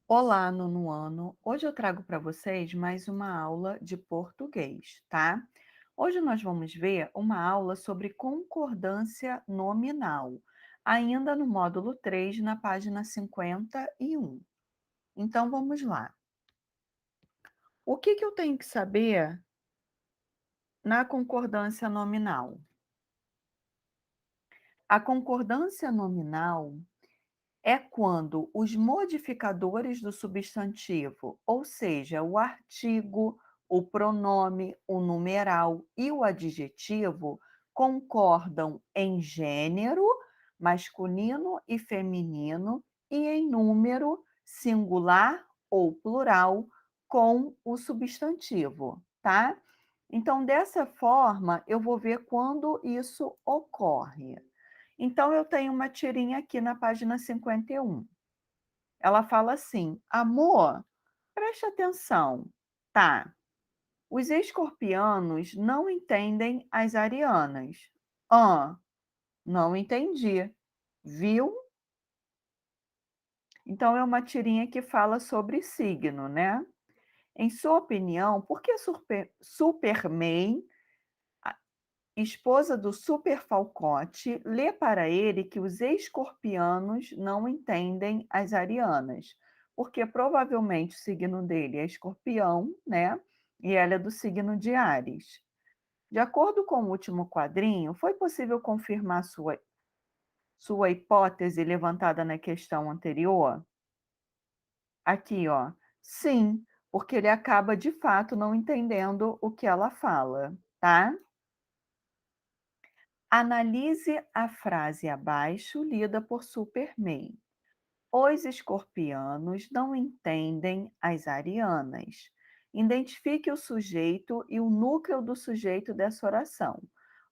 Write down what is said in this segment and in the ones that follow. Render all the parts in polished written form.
Olá, nono ano. Hoje eu trago para vocês mais uma aula de português, tá? Hoje nós vamos ver uma aula sobre concordância nominal, ainda no módulo 3, na página 51. Então vamos lá. O que eu tenho que saber na concordância nominal? A concordância nominal é quando os modificadores do substantivo, ou seja, o artigo, o pronome, o numeral e o adjetivo, concordam em gênero, masculino e feminino, e em número, singular ou plural, com o substantivo, tá? Então, dessa forma, eu vou ver quando isso ocorre. Então, eu tenho uma tirinha aqui na página 51. Ela fala assim: amor, preste atenção. Tá. Os escorpianos não entendem as arianas. Ah, não entendi. Viu? Então, é uma tirinha que fala sobre signo, né? Em sua opinião, por que Superman, esposa do Super Falcote, lê para ele que os escorpianos não entendem as arianas, porque provavelmente o signo dele é escorpião, né? E ela é do signo de Áries. De acordo com o último quadrinho, foi possível confirmar sua hipótese levantada na questão anterior? Aqui, ó. Sim, porque ele acaba de fato não entendendo o que ela fala, tá? Analise a frase abaixo, lida por Superman. Os escorpianos não entendem as arianas. Identifique o sujeito e o núcleo do sujeito dessa oração.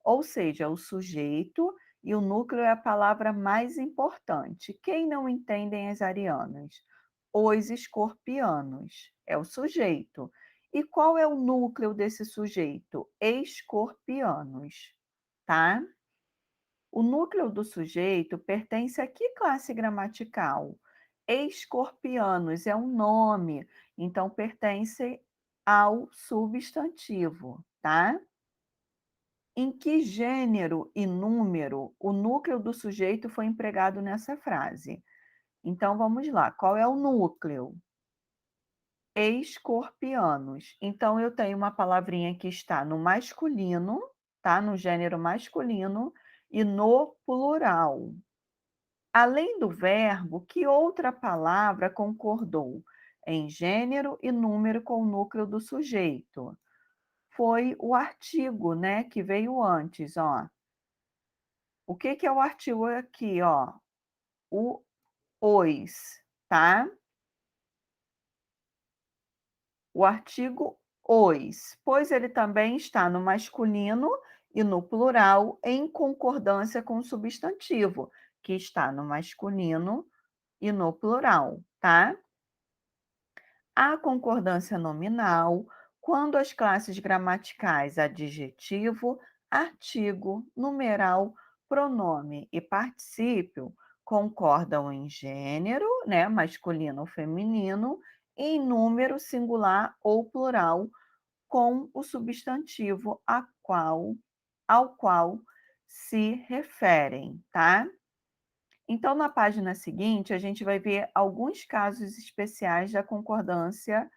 Ou seja, o sujeito e o núcleo é a palavra mais importante. Quem não entendem as arianas? Os escorpianos. É o sujeito. E qual é o núcleo desse sujeito? Escorpianos, tá? O núcleo do sujeito pertence a que classe gramatical? Escorpianos é um nome, então pertence ao substantivo, tá? Em que gênero e número o núcleo do sujeito foi empregado nessa frase? Então vamos lá, qual é o núcleo? Escorpianos. Então eu tenho uma palavrinha que está no masculino, tá? No gênero masculino e no plural. Além do verbo, que outra palavra concordou em gênero e número com o núcleo do sujeito? Foi o artigo, né, que veio antes, ó. O que que é o artigo aqui, ó? O os, tá? O artigo os, pois ele também está no masculino e no plural em concordância com o substantivo, que está no masculino e no plural, tá? A concordância nominal, quando as classes gramaticais adjetivo, artigo, numeral, pronome e particípio concordam em gênero, né, masculino ou feminino, e em número singular ou plural com o substantivo ao qual se referem, tá? Então, na página seguinte, a gente vai ver alguns casos especiais da concordância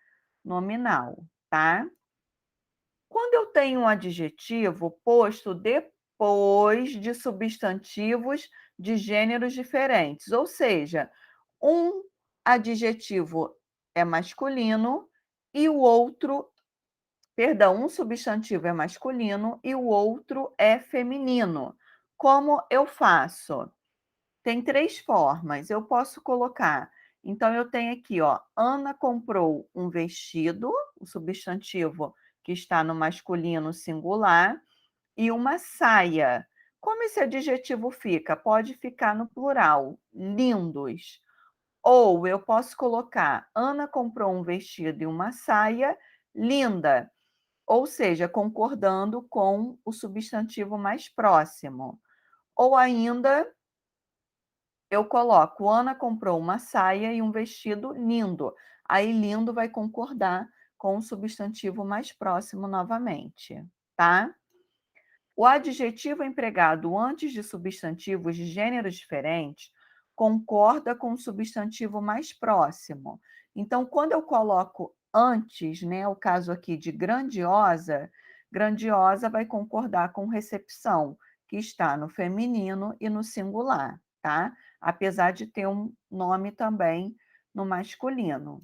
nominal, tá? Quando eu tenho um adjetivo posto depois de substantivos de gêneros diferentes, ou seja, um adjetivo é masculino e o outro, perdão, um substantivo é masculino e o outro é feminino. Como eu faço? Tem 3 formas, eu posso colocar então eu tenho aqui, ó, Ana comprou um vestido, o substantivo que está no masculino singular, e uma saia. Como esse adjetivo fica? Pode ficar no plural, lindos. Ou eu posso colocar: Ana comprou um vestido e uma saia linda, ou seja, concordando com o substantivo mais próximo. Ou ainda Eu coloco: Ana comprou uma saia e um vestido lindo. Aí lindo vai concordar com o substantivo mais próximo novamente, tá? O adjetivo empregado antes de substantivos de gêneros diferentes concorda com o substantivo mais próximo. Então, quando eu coloco antes, né, o caso aqui de grandiosa, grandiosa vai concordar com recepção, que está no feminino e no singular, tá? Apesar de ter um nome também no masculino.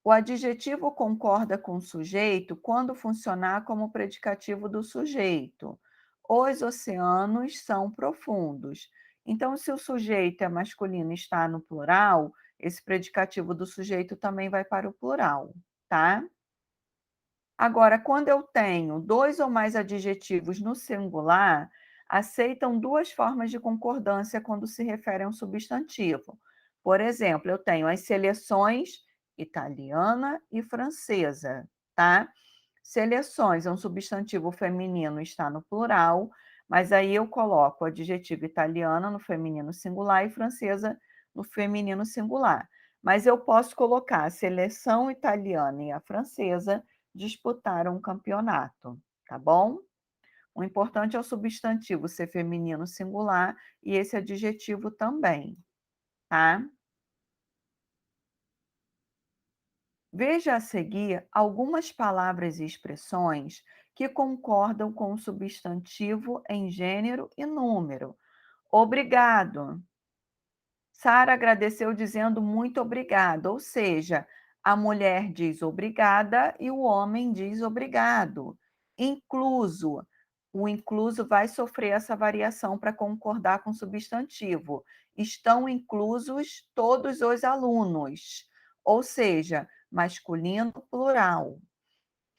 O adjetivo concorda com o sujeito quando funcionar como predicativo do sujeito. Os oceanos são profundos. Então, se o sujeito é masculino e está no plural, esse predicativo do sujeito também vai para o plural, tá? Agora, quando eu tenho dois ou mais adjetivos no singular, aceitam duas formas de concordância quando se refere a um substantivo. Por exemplo, eu tenho as seleções italiana e francesa, tá? Seleções é um substantivo feminino, está no plural, mas aí eu coloco o adjetivo italiana no feminino singular e francesa no feminino singular. Mas eu posso colocar a seleção italiana e a francesa disputaram um campeonato, tá bom? O importante é o substantivo ser feminino singular e esse adjetivo também, tá? Veja a seguir algumas palavras e expressões que concordam com o substantivo em gênero e número. Obrigado. Sara agradeceu dizendo muito obrigado, ou seja, a mulher diz obrigada e o homem diz obrigado. Incluso. O incluso vai sofrer essa variação para concordar com o substantivo. Estão inclusos todos os alunos, ou seja, masculino plural.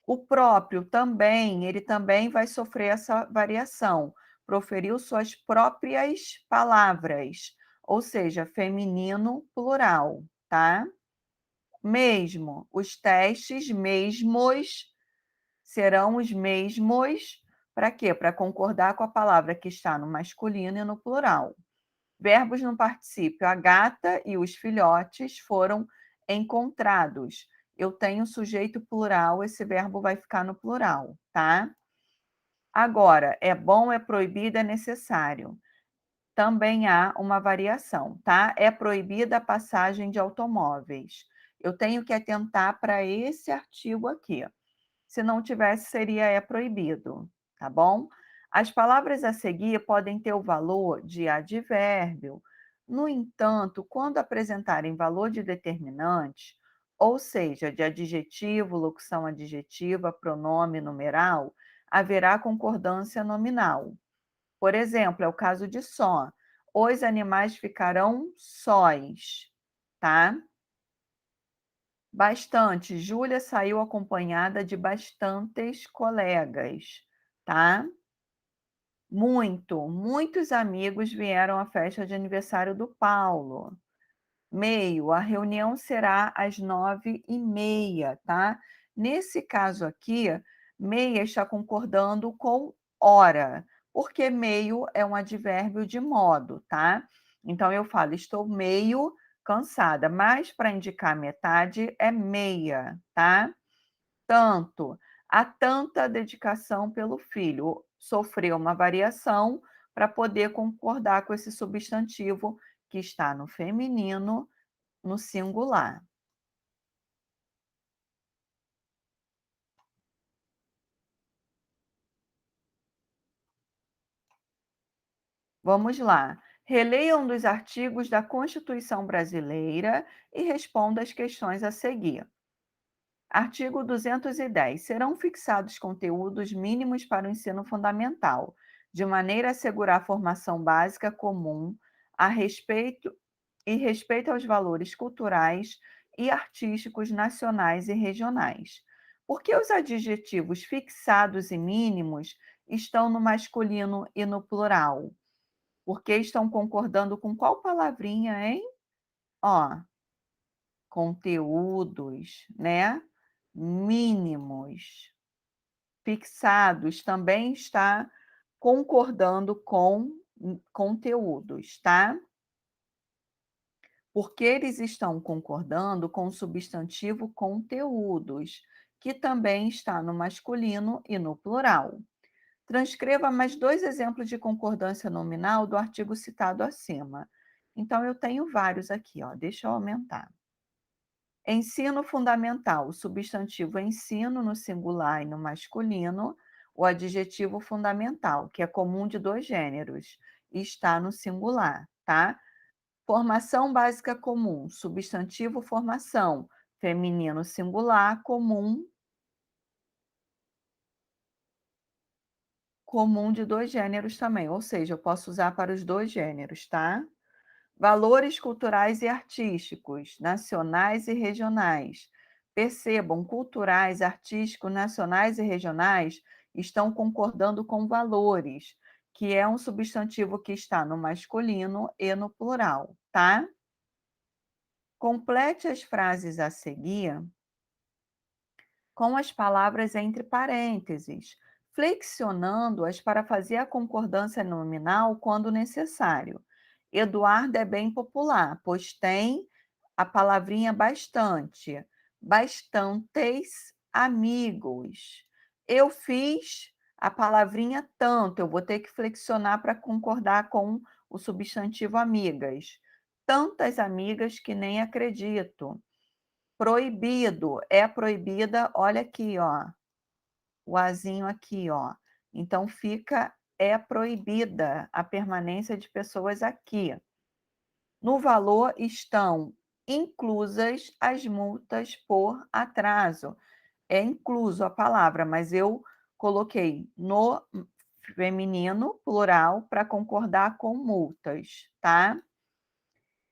O próprio também, ele também vai sofrer essa variação. Proferiu suas próprias palavras, ou seja, feminino plural, tá? Mesmo, os testes mesmos serão os mesmos para quê? Para concordar com a palavra que está no masculino e no plural. Verbos no particípio. A gata e os filhotes foram encontrados. Eu tenho sujeito plural, esse verbo vai ficar no plural, tá? Agora, é bom, é proibido, é necessário. Também há uma variação, tá? É proibida a passagem de automóveis. Eu tenho que atentar para esse artigo aqui. Se não tivesse, seria é proibido, tá bom? As palavras a seguir podem ter o valor de advérbio. No entanto, quando apresentarem valor de determinante, ou seja, de adjetivo, locução adjetiva, pronome numeral, haverá concordância nominal. Por exemplo, é o caso de só. Os animais ficarão sós, tá? Bastante. Júlia saiu acompanhada de bastantes colegas, tá? Muito. Muitos amigos vieram à festa de aniversário do Paulo. Meio. A reunião será às 9h30, tá? Nesse caso aqui, meia está concordando com hora, porque meio é um advérbio de modo, tá? Então eu falo, estou meio cansada, mas para indicar metade é meia, tá? Tanto, há tanta dedicação pelo filho, sofreu uma variação para poder concordar com esse substantivo que está no feminino, no singular. Vamos lá. Releia um dos artigos da Constituição Brasileira e responda as questões a seguir. Artigo 210. Serão fixados conteúdos mínimos para o ensino fundamental, de maneira a assegurar a formação básica comum a respeito respeito aos valores culturais e artísticos nacionais e regionais. Por que os adjetivos fixados e mínimos estão no masculino e no plural? Porque estão concordando com qual palavrinha, hein? Ó, conteúdos, né? Mínimos. Fixados também está concordando com conteúdos, tá? porque eles estão concordando com o substantivo conteúdos, que também está no masculino e no plural. Transcreva mais 2 exemplos de concordância nominal do artigo citado acima. Então, eu tenho vários aqui, ó, deixa eu aumentar. Ensino fundamental, o substantivo ensino no singular e no masculino, o adjetivo fundamental, que é comum de 2 gêneros, e está no singular, tá? Formação básica comum, substantivo formação, feminino singular, comum, comum de 2 gêneros também, ou seja, eu posso usar para os 2 gêneros, tá? Valores culturais e artísticos, nacionais e regionais. Percebam, culturais, artísticos, nacionais e regionais estão concordando com valores, que é um substantivo que está no masculino e no plural, tá? Complete as frases a seguir com as palavras entre parênteses, flexionando-as para fazer a concordância nominal quando necessário. Eduardo é bem popular, pois tem a palavrinha bastante, bastantes amigos. Eu fiz a palavrinha tanto, eu vou ter que flexionar para concordar com o substantivo amigas. Tantas amigas que nem acredito. Proibido, é proibida, olha aqui, ó, o azinho aqui, ó. Então fica é proibida a permanência de pessoas aqui. No valor estão inclusas as multas por atraso. É incluso a palavra, mas eu coloquei no feminino, plural, para concordar com multas, tá?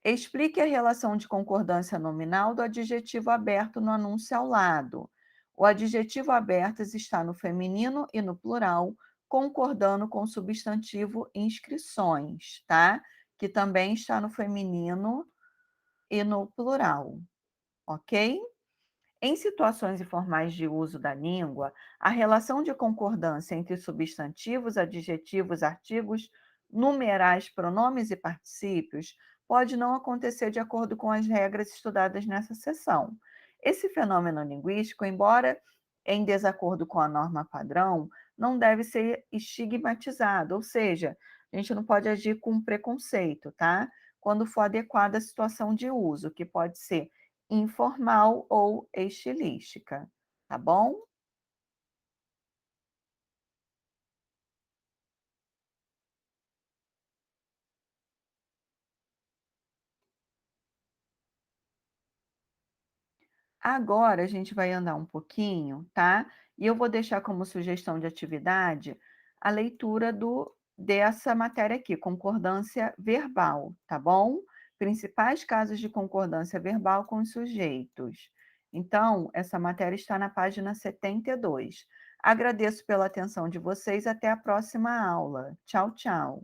Explique a relação de concordância nominal do adjetivo aberto no anúncio ao lado. O adjetivo abertas está no feminino e no plural, concordando com o substantivo inscrições, tá? Que também está no feminino e no plural, ok? Em situações informais de uso da língua, a relação de concordância entre substantivos, adjetivos, artigos, numerais, pronomes e particípios pode não acontecer de acordo com as regras estudadas nessa seção. Esse fenômeno linguístico, embora em desacordo com a norma padrão, não deve ser estigmatizado, ou seja, a gente não pode agir com preconceito, tá? Quando for adequada à situação de uso, que pode ser informal ou estilística, tá bom? Agora a gente vai andar um pouquinho, tá? E eu vou deixar como sugestão de atividade a leitura dessa matéria aqui, concordância verbal, tá bom? Principais casos de concordância verbal com os sujeitos. Então, essa matéria está na página 72. Agradeço pela atenção de vocês, até a próxima aula. Tchau, tchau.